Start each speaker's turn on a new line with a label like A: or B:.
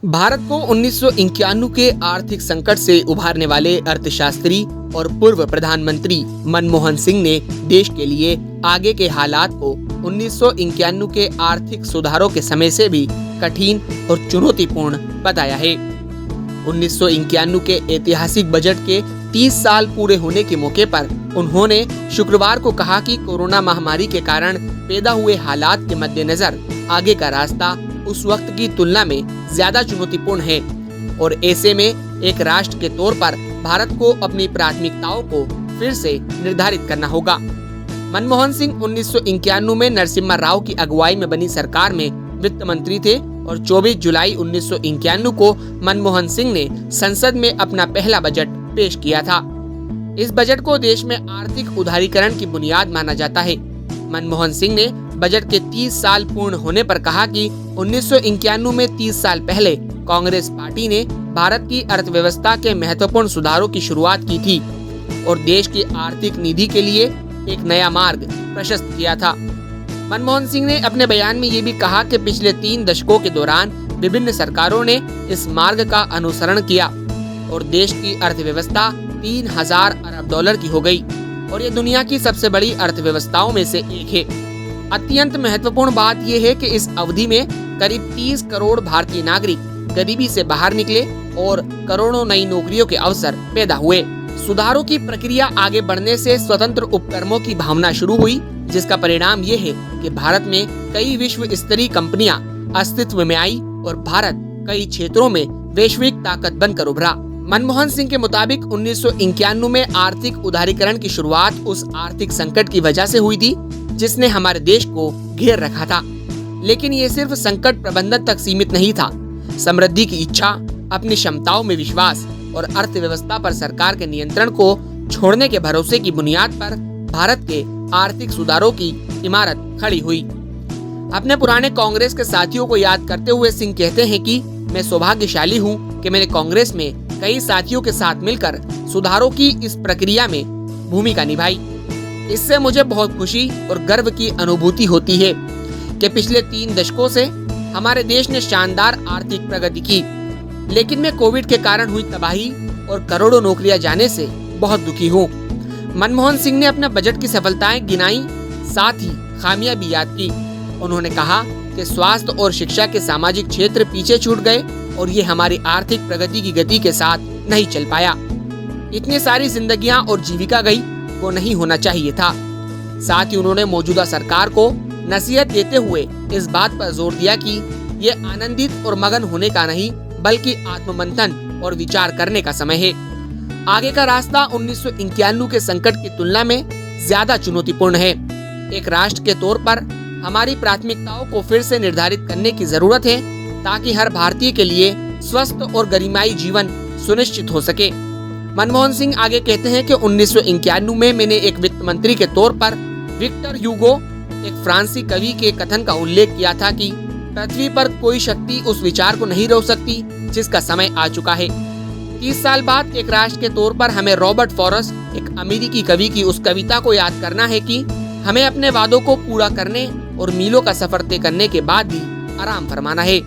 A: भारत को 1991 के आर्थिक संकट से उभारने वाले अर्थशास्त्री और पूर्व प्रधानमंत्री मनमोहन सिंह ने देश के लिए आगे के हालात को 1991 के आर्थिक सुधारों के समय से भी कठिन और चुनौतीपूर्ण बताया है। 1991 के ऐतिहासिक बजट के 30 साल पूरे होने के मौके पर उन्होंने शुक्रवार को कहा कि कोरोना महामारी के कारण पैदा हुए हालात के मद्देनजर आगे का रास्ता उस वक्त की तुलना में ज्यादा चुनौतीपूर्ण है और ऐसे में एक राष्ट्र के तौर पर भारत को अपनी प्राथमिकताओं को फिर से निर्धारित करना होगा। मनमोहन सिंह 1991 में नरसिम्हा राव की अगुवाई में बनी सरकार में वित्त मंत्री थे और 24 जुलाई 1991 को मनमोहन सिंह ने संसद में अपना पहला बजट पेश किया था। इस बजट को देश में आर्थिक उदारीकरण की बुनियाद माना जाता है। मनमोहन सिंह ने बजट के 30 साल पूर्ण होने पर कहा कि 1991 में 30 साल पहले कांग्रेस पार्टी ने भारत की अर्थव्यवस्था के महत्वपूर्ण सुधारों की शुरुआत की थी और देश की आर्थिक निधि के लिए एक नया मार्ग प्रशस्त किया था। मनमोहन सिंह ने अपने बयान में ये भी कहा कि पिछले 3 दशकों के दौरान विभिन्न सरकारों ने इस मार्ग का अनुसरण किया और देश की अर्थव्यवस्था 3000 अरब डॉलर की हो गई और ये दुनिया की सबसे बड़ी अर्थव्यवस्थाओं में से एक है। अत्यंत महत्वपूर्ण बात यह है कि इस अवधि में करीब 30 करोड़ भारतीय नागरिक गरीबी से बाहर निकले और करोड़ों नई नौकरियों के अवसर पैदा हुए। सुधारों की प्रक्रिया आगे बढ़ने से स्वतंत्र उपक्रमों की भावना शुरू हुई, जिसका परिणाम ये है कि भारत में कई विश्व स्तरीय कंपनियां अस्तित्व में आई और भारत कई क्षेत्रों में वैश्विक ताकत बनकर उभरा। मनमोहन सिंह के मुताबिक 1991 में आर्थिक उदारीकरण की शुरुआत उस आर्थिक संकट की वजह से हुई थी जिसने हमारे देश को घेर रखा था, लेकिन ये सिर्फ संकट प्रबंधन तक सीमित नहीं था। समृद्धि की इच्छा, अपनी क्षमताओं में विश्वास और अर्थव्यवस्था पर सरकार के नियंत्रण को छोड़ने के भरोसे की बुनियाद पर भारत के आर्थिक सुधारों की इमारत खड़ी हुई। अपने पुराने कांग्रेस के साथियों को याद करते हुए सिंह कहते हैं कि मैं सौभाग्यशाली हूँ कि मैंने कांग्रेस में कई साथियों के साथ मिलकर सुधारों की इस प्रक्रिया में भूमिका निभाई। इससे मुझे बहुत खुशी और गर्व की अनुभूति होती है कि पिछले 3 दशकों से हमारे देश ने शानदार आर्थिक प्रगति की, लेकिन मैं कोविड के कारण हुई तबाही और करोड़ों नौकरियां जाने से बहुत दुखी हूँ। मनमोहन सिंह ने अपने बजट की सफलताएं गिनाई, साथ ही खामियां भी याद की। उन्होंने कहा कि स्वास्थ्य और शिक्षा के सामाजिक क्षेत्र पीछे छूट गए और ये हमारी आर्थिक प्रगति की गति के साथ नहीं चल पाया। इतनी सारी जिंदगियां और जीविका गई, वो नहीं होना चाहिए था। साथ ही उन्होंने मौजूदा सरकार को नसीहत देते हुए इस बात पर जोर दिया कि ये आनंदित और मगन होने का नहीं बल्कि आत्ममंथन और विचार करने का समय है। आगे का रास्ता 1991 के संकट की तुलना में ज्यादा चुनौतीपूर्ण है। एक राष्ट्र के तौर पर हमारी प्राथमिकताओं को फिर से निर्धारित करने की जरूरत है ताकि हर भारतीय के लिए स्वस्थ और गरिमाई जीवन सुनिश्चित हो सके। मनमोहन सिंह आगे कहते हैं कि 1991 में मैंने एक वित्त मंत्री के तौर पर विक्टर ह्यूगो, एक फ्रांसीसी कवि के कथन का उल्लेख किया था कि पृथ्वी पर कोई शक्ति उस विचार को नहीं रोक सकती जिसका समय आ चुका है। 30 साल बाद एक राष्ट्र के तौर पर हमें रॉबर्ट फॉरेस्ट, एक अमेरिकी कवि की उस कविता को याद करना है कि हमें अपने वादों को पूरा करने और मीलों का सफर तय करने के बाद भी आराम फरमाना है।